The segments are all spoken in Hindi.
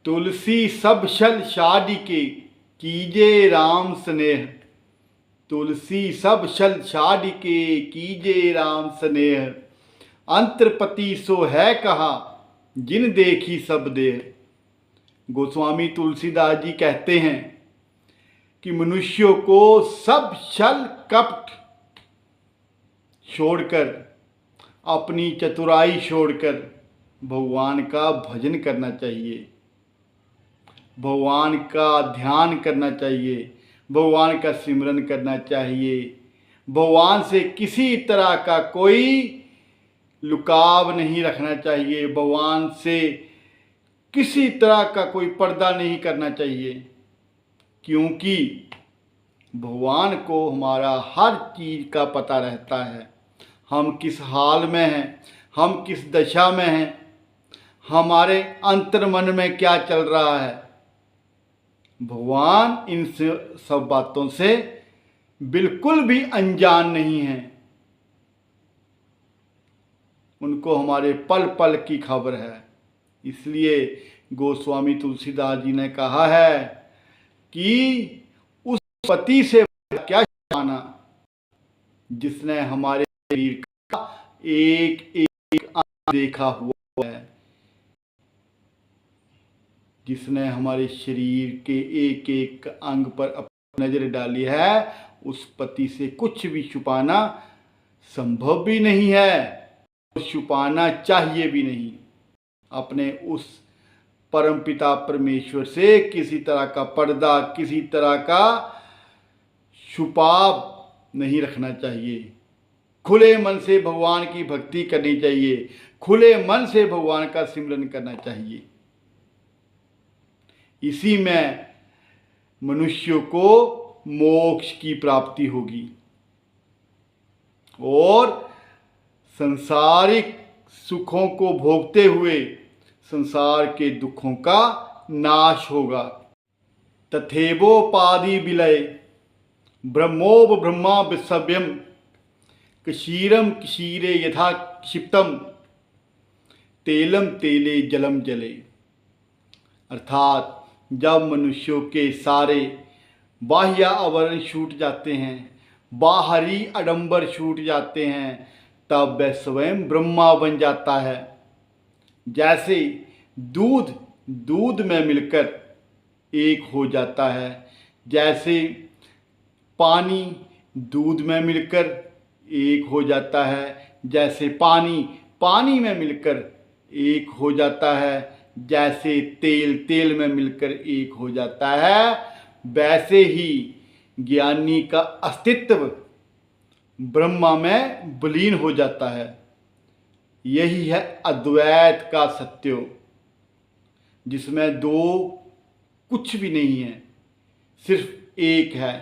तुलसी सब छल छाडिके कीजे राम स्नेह। तुलसी सब छल छाडिके कीजे राम स्नेह। अंतरपति सो है कहा जिन देखी सब देह। गोस्वामी तुलसीदास जी कहते हैं कि मनुष्यों को सब छल कपट छोड़कर, अपनी चतुराई छोड़कर भगवान का भजन करना चाहिए, भगवान का ध्यान करना चाहिए, भगवान का सिमरन करना चाहिए। भगवान से किसी तरह का कोई लुकाव नहीं रखना चाहिए, भगवान से किसी तरह का कोई पर्दा नहीं करना चाहिए, क्योंकि भगवान को हमारा हर चीज़ का पता रहता है। हम किस हाल में हैं, हम किस दशा में हैं, हमारे अंतर मन में क्या चल रहा है, भगवान इन सब बातों से बिल्कुल भी अनजान नहीं है। उनको हमारे पल पल की खबर है। इसलिए गोस्वामी तुलसीदास जी ने कहा है कि उस पति से क्या छुपाना जिसने हमारे शरीर का एक एक अंग देखा हुआ है, जिसने हमारे शरीर के एक एक अंग पर अपनी नजर डाली है, उस पति से कुछ भी छुपाना संभव भी नहीं है, छुपाना चाहिए भी नहीं। अपने उस परमपिता परमेश्वर से किसी तरह का पर्दा, किसी तरह का छुपाव नहीं रखना चाहिए। खुले मन से भगवान की भक्ति करनी चाहिए, खुले मन से भगवान का सिमरन करना चाहिए। इसी में मनुष्य को मोक्ष की प्राप्ति होगी और सांसारिक सुखों को भोगते हुए संसार के दुखों का नाश होगा। तथेवोपाधि विलय ब्रह्मोप ब्रह्मा विसव्यम क्षीरम क्षीरे यथा क्षिप्तम तेलम तेले जलम जले। अर्थात जब मनुष्यों के सारे बाह्य आवरण छूट जाते हैं, बाहरी आडंबर छूट जाते हैं, तब वह स्वयं ब्रह्मा बन जाता है। जैसे दूध दूध में मिलकर एक हो जाता है, जैसे पानी दूध में मिलकर एक हो जाता है, जैसे पानी पानी में मिलकर एक हो जाता है, जैसे तेल तेल में मिलकर एक हो जाता है, वैसे ही ज्ञानी का अस्तित्व ब्रह्मा में विलीन हो जाता है। यही है अद्वैत का सत्य, जिसमें दो कुछ भी नहीं है, सिर्फ एक है,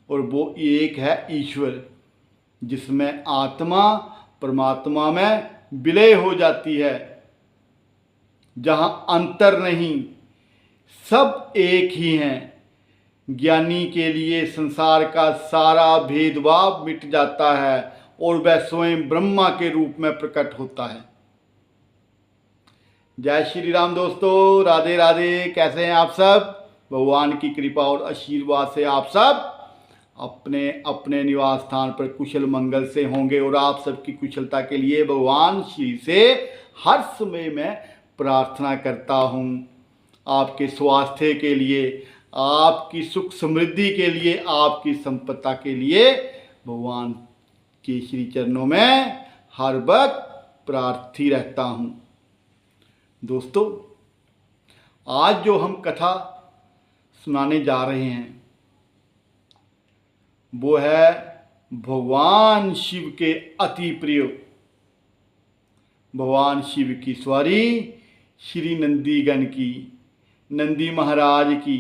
और वो एक है ईश्वर, जिसमें आत्मा परमात्मा में विलय हो जाती है, जहाँ अंतर नहीं, सब एक ही हैं। ज्ञानी के लिए संसार का सारा भेदभाव मिट जाता है और वह स्वयं ब्रह्मा के रूप में प्रकट होता है। जय श्री राम दोस्तों, राधे राधे। कैसे हैं आप सब? भगवान की कृपा और आशीर्वाद से आप सब अपने अपने निवास स्थान पर कुशल मंगल से होंगे और आप सबकी कुशलता के लिए भगवान श्री से हर समय मैं प्रार्थना करता हूँ। आपके स्वास्थ्य के लिए, आपकी सुख समृद्धि के लिए, आपकी संपदा के लिए भगवान के श्री चरणों में हर वक्त प्रार्थी रहता हूँ। दोस्तों, आज जो हम कथा सुनाने जा रहे हैं वो है भगवान शिव के अति प्रिय, भगवान शिव की सवारी श्री नंदीगण की, नंदी महाराज की।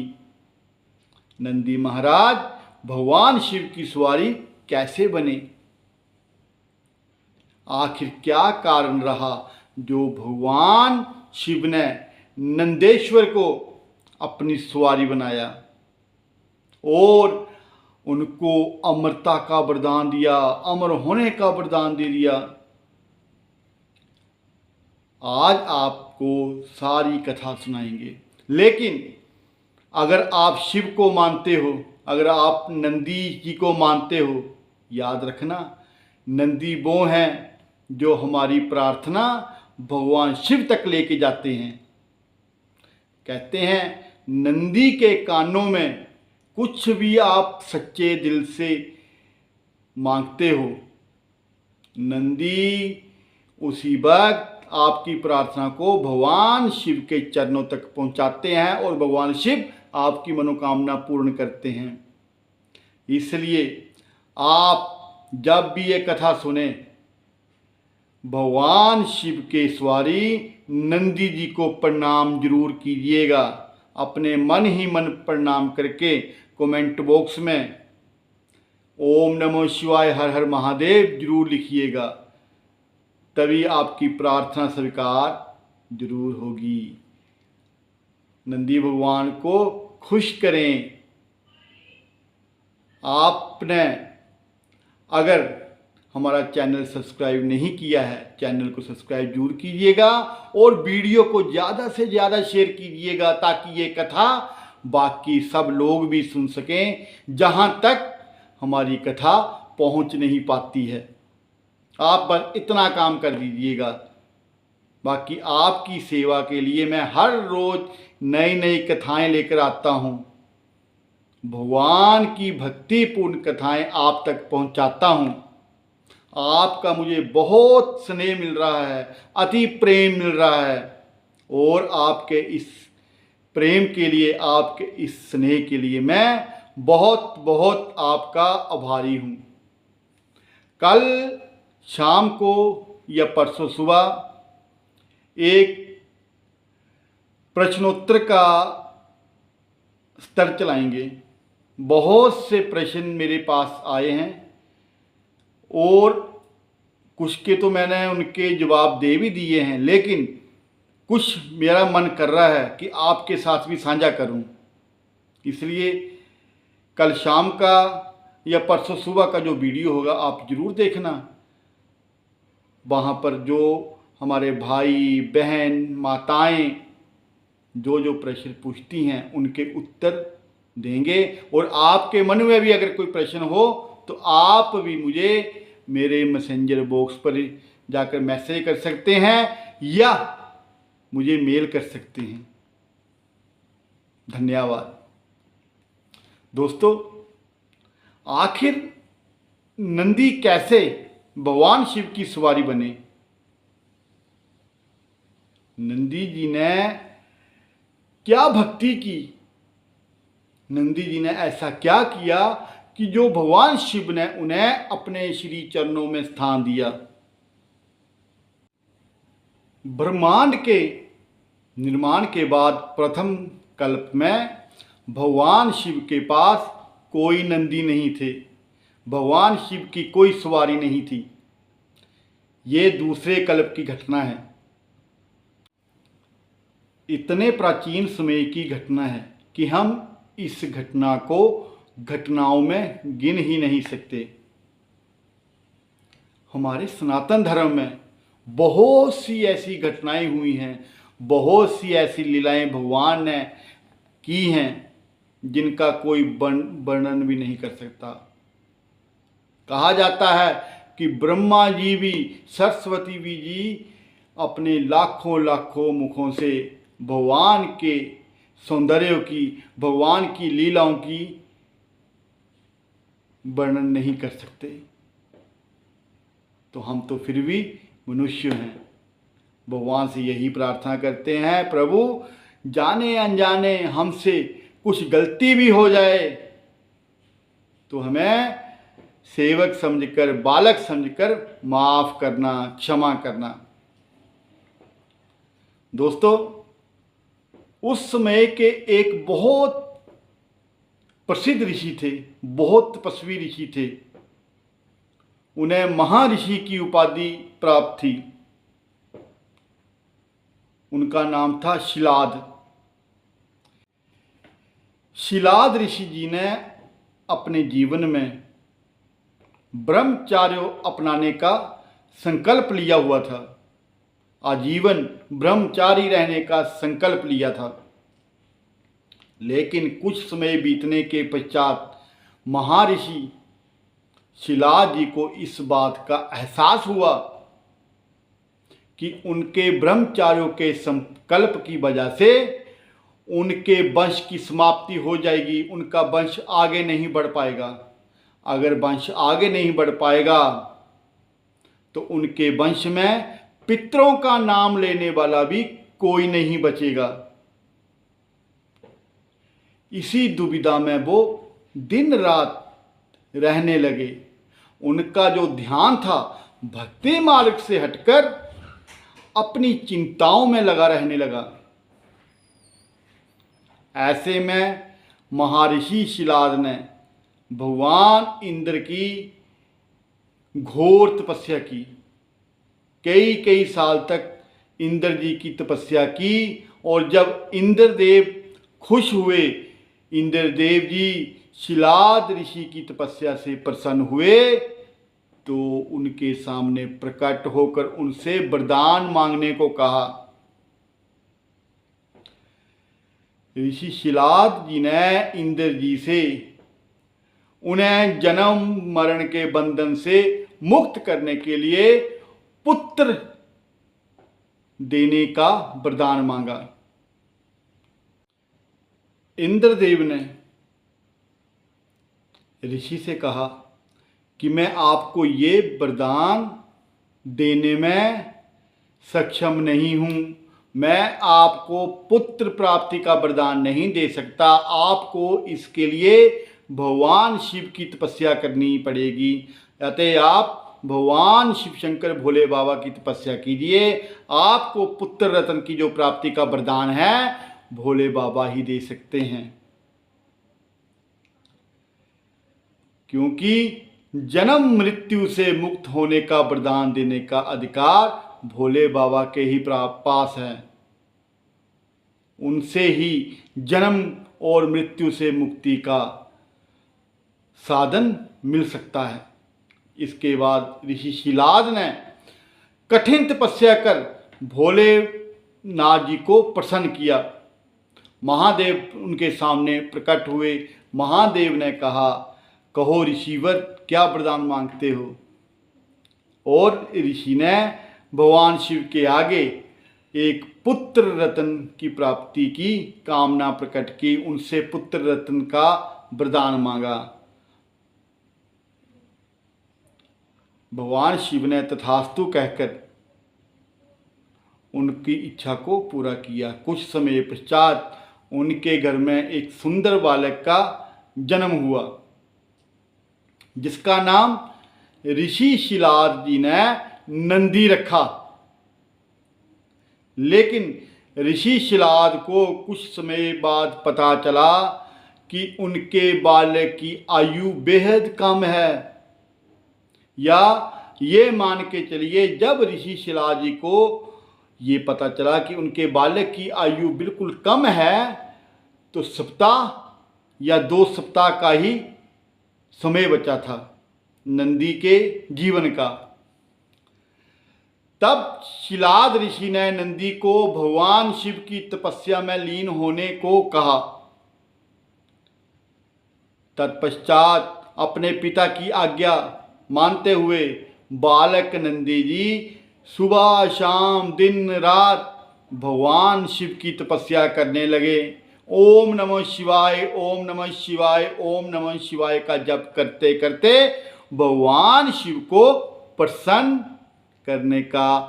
नंदी महाराज भगवान शिव की सवारी कैसे बने? आखिर क्या कारण रहा जो भगवान शिव ने नंदेश्वर को अपनी सवारी बनाया और उनको अमरता का वरदान दिया, अमर होने का वरदान दे दिया। आज आपको आपको सारी कथा सुनाएंगे। लेकिन अगर आप शिव को मानते हो, अगर आप नंदी जी को मानते हो, याद रखना नंदी वो हैं जो हमारी प्रार्थना भगवान शिव तक लेके जाते हैं। कहते हैं नंदी के कानों में कुछ भी आप सच्चे दिल से मांगते हो, नंदी उसी वक्त आपकी प्रार्थना को भगवान शिव के चरणों तक पहुंचाते हैं और भगवान शिव आपकी मनोकामना पूर्ण करते हैं। इसलिए आप जब भी ये कथा सुने, भगवान शिव के सवारी नंदी जी को प्रणाम जरूर कीजिएगा। अपने मन ही मन प्रणाम करके कमेंट बॉक्स में ओम नमो शिवाय हर हर महादेव जरूर लिखिएगा, तभी आपकी प्रार्थना स्वीकार जरूर होगी। नंदी भगवान को खुश करें। आपने अगर हमारा चैनल सब्सक्राइब नहीं किया है, चैनल को सब्सक्राइब जरूर कीजिएगा और वीडियो को ज़्यादा से ज़्यादा शेयर कीजिएगा ताकि ये कथा बाकी सब लोग भी सुन सकें, जहां तक हमारी कथा पहुंच नहीं पाती है। आप बस इतना काम कर दीजिएगा। बाकी आपकी सेवा के लिए मैं हर रोज़ नई नई कथाएं लेकर आता हूं, भगवान की भक्तिपूर्ण कथाएं आप तक पहुंचाता हूं। आपका मुझे बहुत स्नेह मिल रहा है, अति प्रेम मिल रहा है और आपके इस प्रेम के लिए, आपके इस स्नेह के लिए मैं बहुत बहुत आपका आभारी हूँ। कल शाम को या परसों सुबह एक प्रश्नोत्तर का स्तर चलाएंगे। बहुत से प्रश्न मेरे पास आए हैं और कुछ के तो मैंने उनके जवाब दे भी दिए हैं, लेकिन कुछ मेरा मन कर रहा है कि आपके साथ भी साझा करूं। इसलिए कल शाम का या परसों सुबह का जो वीडियो होगा आप ज़रूर देखना। वहाँ पर जो हमारे भाई बहन माताएं जो जो प्रश्न पूछती हैं उनके उत्तर देंगे और आपके मन में भी अगर कोई प्रश्न हो तो आप भी मुझे मेरे मैसेंजर बॉक्स पर जाकर मैसेज कर सकते हैं या मुझे मेल कर सकते हैं। धन्यवाद। दोस्तों, आखिर नंदी कैसे भगवान शिव की सवारी बने? नंदी जी ने क्या भक्ति की? नंदी जी ने ऐसा क्या किया कि जो भगवान शिव ने उन्हें अपने श्री चरणों में स्थान दिया? ब्रह्मांड के निर्माण के बाद प्रथम कल्प में भगवान शिव के पास कोई नंदी नहीं थे, भगवान शिव की कोई सवारी नहीं थी। ये दूसरे कल्प की घटना है। इतने प्राचीन समय की घटना है कि हम इस घटना को घटनाओं में गिन ही नहीं सकते। हमारे सनातन धर्म में बहुत सी ऐसी घटनाएं हुई हैं, बहुत सी ऐसी लीलाएं भगवान ने की हैं जिनका कोई वर्णन भी नहीं कर सकता। कहा जाता है कि ब्रह्मा जी भी, सरस्वती जी अपने लाखों लाखों मुखों से भगवान के सौंदर्य की, भगवान की लीलाओं की वर्णन नहीं कर सकते। तो हम तो फिर भी मनुष्य हैं। भगवान से यही प्रार्थना करते हैं, प्रभु जाने अनजाने हमसे कुछ गलती भी हो जाए तो हमें सेवक समझकर, बालक समझकर माफ करना, क्षमा करना। दोस्तों, उस समय के एक बहुत प्रसिद्ध ऋषि थे, बहुत तपस्वी ऋषि थे। उन्हें महर्षि की उपाधि प्राप्त थी। उनका नाम था शिलाद। शिलाद ऋषि जी ने अपने जीवन में ब्रह्मचार्य अपनाने का संकल्प लिया हुआ था। आजीवन ब्रह्मचारी रहने का संकल्प लिया था। लेकिन कुछ समय बीतने के पश्चात महर्षि शिलाद जी को इस बात का एहसास हुआ कि उनके ब्रह्मचार्यों के संकल्प की वजह से उनके वंश की समाप्ति हो जाएगी, उनका वंश आगे नहीं बढ़ पाएगा। अगर वंश आगे नहीं बढ़ पाएगा तो उनके वंश में पितरों का नाम लेने वाला भी कोई नहीं बचेगा। इसी दुविधा में वो दिन रात रहने लगे। उनका जो ध्यान था भक्ति मार्ग से हटकर अपनी चिंताओं में लगा रहने लगा। ऐसे में महर्षि शिलाद ने भगवान इंद्र की घोर तपस्या की। कई कई साल तक इंद्र जी की तपस्या की और जब इंद्रदेव खुश हुए, इंद्रदेव जी शिलाद ऋषि की तपस्या से प्रसन्न हुए तो उनके सामने प्रकट होकर उनसे वरदान मांगने को कहा। ऋषि शिलाद जी ने इंद्र जी से उन्हें जन्म मरण के बंधन से मुक्त करने के लिए पुत्र देने का वरदान मांगा। इंद्रदेव ने ऋषि से कहा कि मैं आपको ये वरदान देने में सक्षम नहीं हूँ, मैं आपको पुत्र प्राप्ति का वरदान नहीं दे सकता। आपको इसके लिए भगवान शिव की तपस्या करनी पड़ेगी। अतः आप भगवान शिव शंकर भोले बाबा की तपस्या कीजिए। आपको पुत्र रत्न की जो प्राप्ति का वरदान है भोले बाबा ही दे सकते हैं, क्योंकि जन्म मृत्यु से मुक्त होने का वरदान देने का अधिकार भोले बाबा के ही पास है। उनसे ही जन्म और मृत्यु से मुक्ति का साधन मिल सकता है। इसके बाद ऋषि शिलाद ने कठिन तपस्या कर भोलेनाथ जी को प्रसन्न किया। महादेव उनके सामने प्रकट हुए। महादेव ने कहा, कहो ऋषिवर, क्या वरदान मांगते हो? और ऋषि ने भगवान शिव के आगे एक पुत्र रत्न की प्राप्ति की कामना प्रकट की, उनसे पुत्र रत्न का वरदान मांगा। भगवान शिव ने तथास्तु कहकर उनकी इच्छा को पूरा किया। कुछ समय पश्चात उनके घर में एक सुंदर बालक का जन्म हुआ, जिसका नाम ऋषि शिलाद जी ने नंदी रखा। लेकिन ऋषि शिलाद को कुछ समय बाद पता चला कि उनके बालक की आयु बेहद कम है। या ये मान के चलिए, जब ऋषि शिलाद जी को ये पता चला कि उनके बालक की आयु बिल्कुल कम है तो सप्ताह या 2 सप्ताह का ही समय बचा था नंदी के जीवन का। तब शिलाद ऋषि ने नंदी को भगवान शिव की तपस्या में लीन होने को कहा। तत्पश्चात अपने पिता की आज्ञा मानते हुए बालक नंदी जी सुबह शाम दिन रात भगवान शिव की तपस्या करने लगे। ओम नमः शिवाय, ओम नमः शिवाय, ओम नमः शिवाय का जप करते करते भगवान शिव को प्रसन्न करने का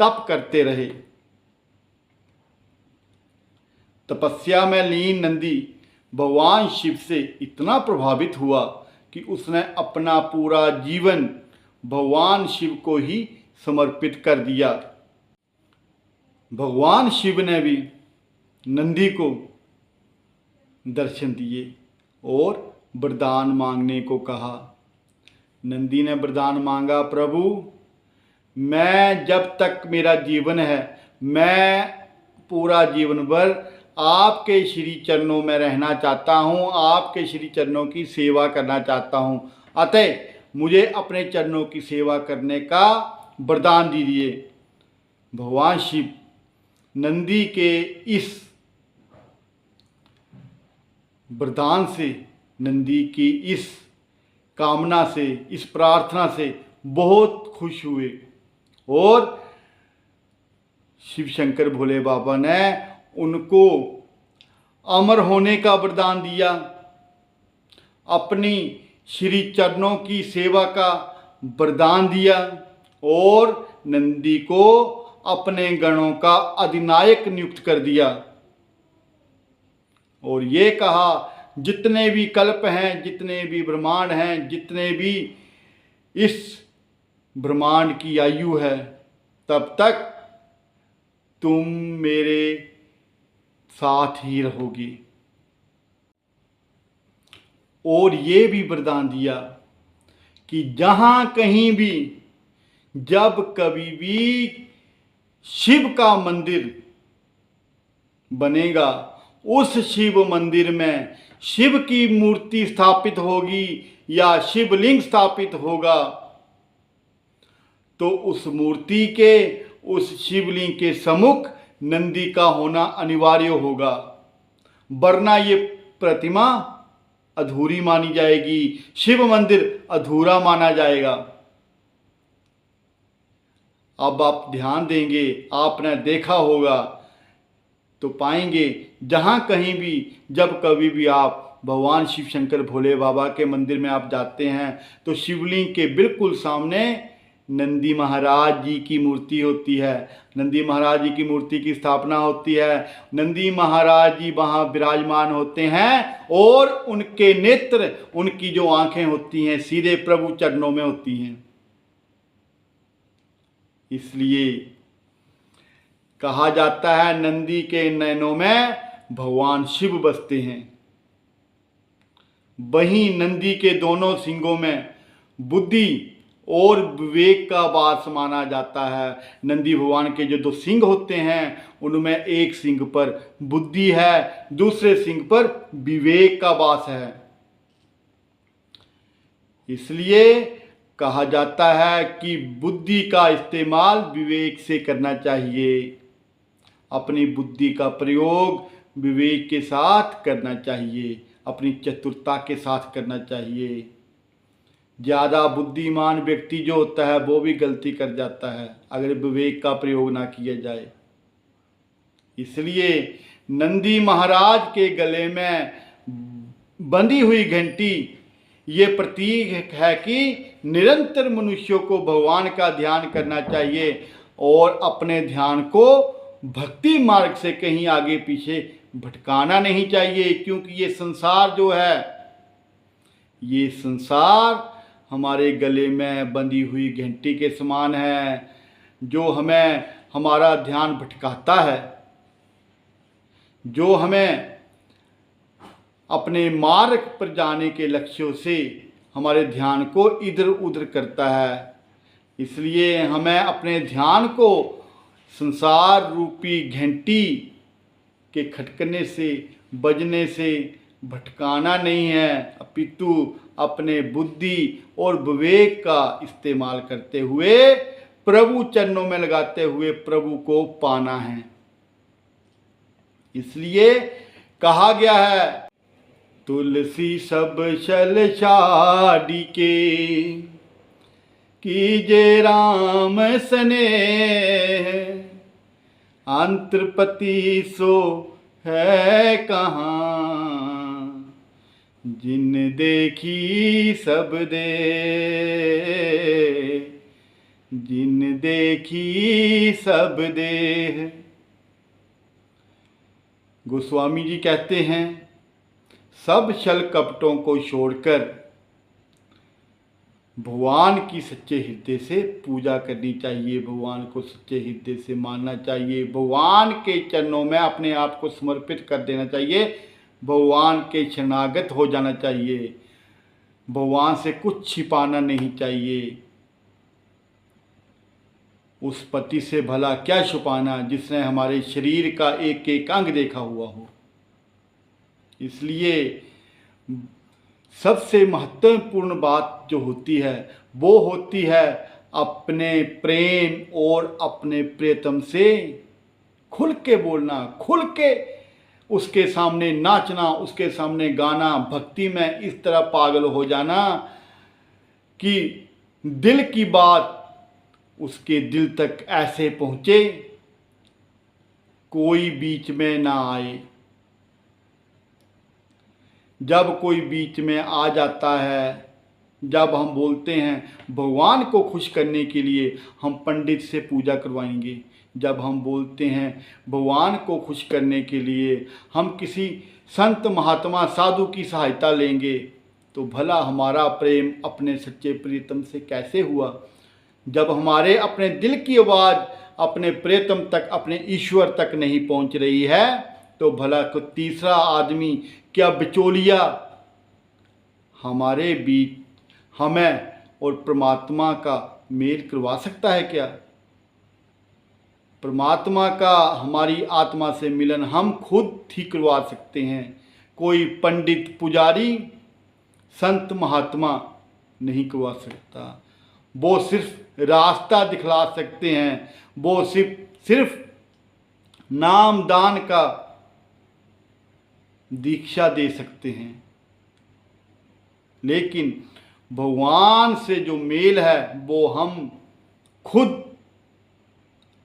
तप करते रहे। तपस्या में लीन नंदी भगवान शिव से इतना प्रभावित हुआ कि उसने अपना पूरा जीवन भगवान शिव को ही समर्पित कर दिया। भगवान शिव ने भी नंदी को दर्शन दिए और वरदान मांगने को कहा। नंदी ने वरदान मांगा, प्रभु मैं जब तक मेरा जीवन है मैं पूरा जीवन भर आपके श्री चरणों में रहना चाहता हूँ, आपके श्री चरणों की सेवा करना चाहता हूँ। अतः मुझे अपने चरणों की सेवा करने का वरदान दीजिए। भगवान शिव नंदी के इस वरदान से, नंदी की इस कामना से, इस प्रार्थना से बहुत खुश हुए और शिव शंकर भोले बाबा ने उनको अमर होने का वरदान दिया, अपनी श्री चरणों की सेवा का वरदान दिया और नंदी को अपने गणों का अधिनायक नियुक्त कर दिया और ये कहा, जितने भी कल्प हैं, जितने भी ब्रह्मांड हैं, जितने भी इस ब्रह्मांड की आयु है, तब तक तुम मेरे साथ ही रहोगी। और ये भी वरदान दिया कि जहाँ कहीं भी, जब कभी भी शिव का मंदिर बनेगा, उस शिव मंदिर में शिव की मूर्ति स्थापित होगी या शिवलिंग स्थापित होगा, तो उस मूर्ति के, उस शिवलिंग के सम्मुख नंदी का होना अनिवार्य होगा, वरना ये प्रतिमा अधूरी मानी जाएगी, शिव मंदिर अधूरा माना जाएगा। अब आप ध्यान देंगे, आपने देखा होगा तो पाएंगे, जहाँ कहीं भी, जब कभी भी आप भगवान शिव शंकर भोले बाबा के मंदिर में आप जाते हैं तो शिवलिंग के बिल्कुल सामने नंदी महाराज जी की मूर्ति होती है। नंदी महाराज जी की मूर्ति की स्थापना होती है। नंदी महाराज जी वहाँ विराजमान होते हैं और उनके नेत्र, उनकी जो आंखें होती हैं, सीधे प्रभु चरणों में होती हैं। इसलिए कहा जाता है, नंदी के नयनों में भगवान शिव बसते हैं। वहीं नंदी के दोनों सिंगों में बुद्धि और विवेक का वास माना जाता है। नंदी भगवान के जो दो सिंग होते हैं, उनमें एक सिंग पर बुद्धि है, दूसरे सिंग पर विवेक का वास है। इसलिए कहा जाता है कि बुद्धि का इस्तेमाल विवेक से करना चाहिए। अपनी बुद्धि का प्रयोग विवेक के साथ करना चाहिए, अपनी चतुरता के साथ करना चाहिए। ज़्यादा बुद्धिमान व्यक्ति जो होता है वो भी गलती कर जाता है अगर विवेक का प्रयोग ना किया जाए। इसलिए नंदी महाराज के गले में बंधी हुई घंटी ये प्रतीक है कि निरंतर मनुष्यों को भगवान का ध्यान करना चाहिए और अपने ध्यान को भक्ति मार्ग से कहीं आगे पीछे भटकाना नहीं चाहिए, क्योंकि ये संसार जो है, ये संसार हमारे गले में बंधी हुई घंटी के समान है, जो हमें हमारा ध्यान भटकाता है, जो हमें अपने मार्ग पर जाने के लक्ष्यों से हमारे ध्यान को इधर उधर करता है। इसलिए हमें अपने ध्यान को संसार रूपी घंटी के खटकने से, बजने से भटकाना नहीं है, अपितु अपने बुद्धि और विवेक का इस्तेमाल करते हुए, प्रभु चरणों में लगाते हुए प्रभु को पाना है। इसलिए कहा गया है, तुलसी सब छल छाड़ी के, कीजे राम स्नेह, अंतरपति सो है कहाँ, जिन देखी सब दे, जिन देखी सब देह। गोस्वामी जी कहते हैं, सब छल कपटों को छोड़कर भगवान की सच्चे हृदय से पूजा करनी चाहिए, भगवान को सच्चे हृदय से मानना चाहिए, भगवान के चरणों में अपने आप को समर्पित कर देना चाहिए, भगवान के शरणागत हो जाना चाहिए, भगवान से कुछ छिपाना नहीं चाहिए। उस पति से भला क्या छुपाना जिसने हमारे शरीर का एक एक अंग देखा हुआ हो। इसलिए सबसे महत्वपूर्ण बात जो होती है वो होती है अपने प्रेम और अपने प्रियतम से खुल के बोलना, खुल के उसके सामने नाचना, उसके सामने गाना, भक्ति में इस तरह पागल हो जाना कि दिल की बात उसके दिल तक ऐसे पहुँचे, कोई बीच में ना आए। जब कोई बीच में आ जाता है, जब हम बोलते हैं भगवान को खुश करने के लिए हम पंडित से पूजा करवाएंगे, जब हम बोलते हैं भगवान को खुश करने के लिए हम किसी संत महात्मा साधु की सहायता लेंगे, तो भला हमारा प्रेम अपने सच्चे प्रियतम से कैसे हुआ? जब हमारे अपने दिल की आवाज़ अपने प्रियतम तक, अपने ईश्वर तक नहीं पहुंच रही है, तो भला कोई तीसरा आदमी, क्या बिचौलिया हमारे बीच हमें और परमात्मा का मेल करवा सकता है क्या? परमात्मा का हमारी आत्मा से मिलन हम खुद ही करवा सकते हैं। कोई पंडित, पुजारी, संत, महात्मा नहीं करवा सकता। वो सिर्फ रास्ता दिखला सकते हैं, वो सिर्फ नाम दान का दीक्षा दे सकते हैं। लेकिन भगवान से जो मेल है वो हम खुद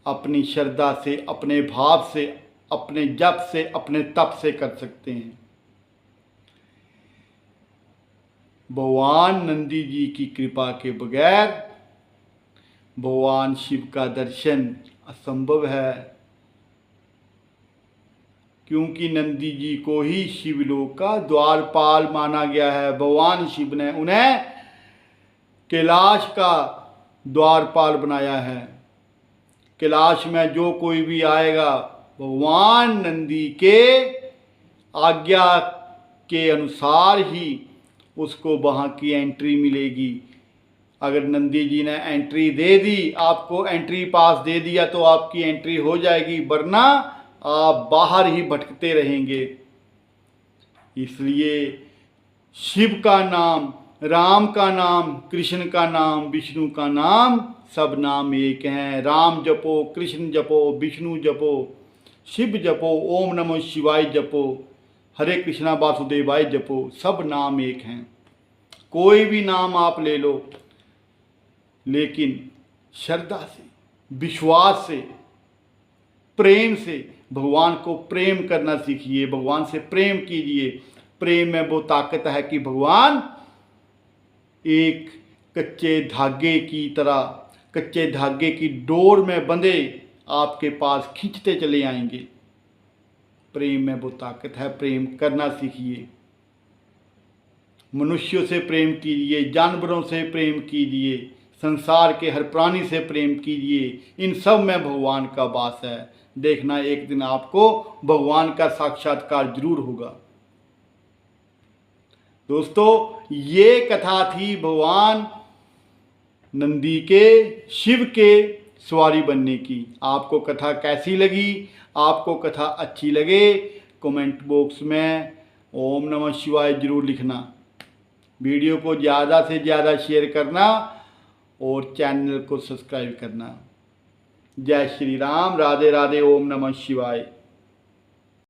अपनी श्रद्धा से, अपने भाव से, अपने जप से, अपने तप से कर सकते हैं। भगवान नंदी जी की कृपा के बगैर भगवान शिव का दर्शन असंभव है, क्योंकि नंदी जी को ही शिवलोक का द्वारपाल माना गया है। भगवान शिव ने उन्हें कैलाश का द्वारपाल बनाया है। कैलाश में जो कोई भी आएगा भगवान नंदी के आज्ञा के अनुसार ही उसको वहाँ की एंट्री मिलेगी। अगर नंदी जी ने एंट्री दे दी, आपको एंट्री पास दे दिया, तो आपकी एंट्री हो जाएगी, वरना आप बाहर ही भटकते रहेंगे। इसलिए शिव का नाम, राम का नाम, कृष्ण का नाम, विष्णु का नाम, सब नाम एक हैं। राम जपो, कृष्ण जपो, विष्णु जपो, शिव जपो, ओम नमः शिवाय जपो, हरे कृष्णा वासुदेवाय जपो, सब नाम एक हैं। कोई भी नाम आप ले लो, लेकिन श्रद्धा से, विश्वास से, प्रेम से भगवान को प्रेम करना सीखिए, भगवान से प्रेम कीजिए। प्रेम में वो ताकत है कि भगवान एक कच्चे धागे की तरह, कच्चे धागे की डोर में बंधे आपके पास खींचते चले आएंगे। प्रेम में वो ताकत है, प्रेम करना सीखिए। मनुष्यों से प्रेम कीजिए, जानवरों से प्रेम कीजिए, संसार के हर प्राणी से प्रेम कीजिए। इन सब में भगवान का वास है। देखना एक दिन आपको भगवान का साक्षात्कार जरूर होगा। दोस्तों, ये कथा थी भगवान नंदी के, शिव के सवारी बनने की। आपको कथा कैसी लगी? आपको कथा अच्छी लगे कमेंट बॉक्स में ओम नमः शिवाय जरूर लिखना। वीडियो को ज़्यादा से ज़्यादा शेयर करना और चैनल को सब्सक्राइब करना। जय श्री राम, राधे राधे, ओम नमः शिवाय।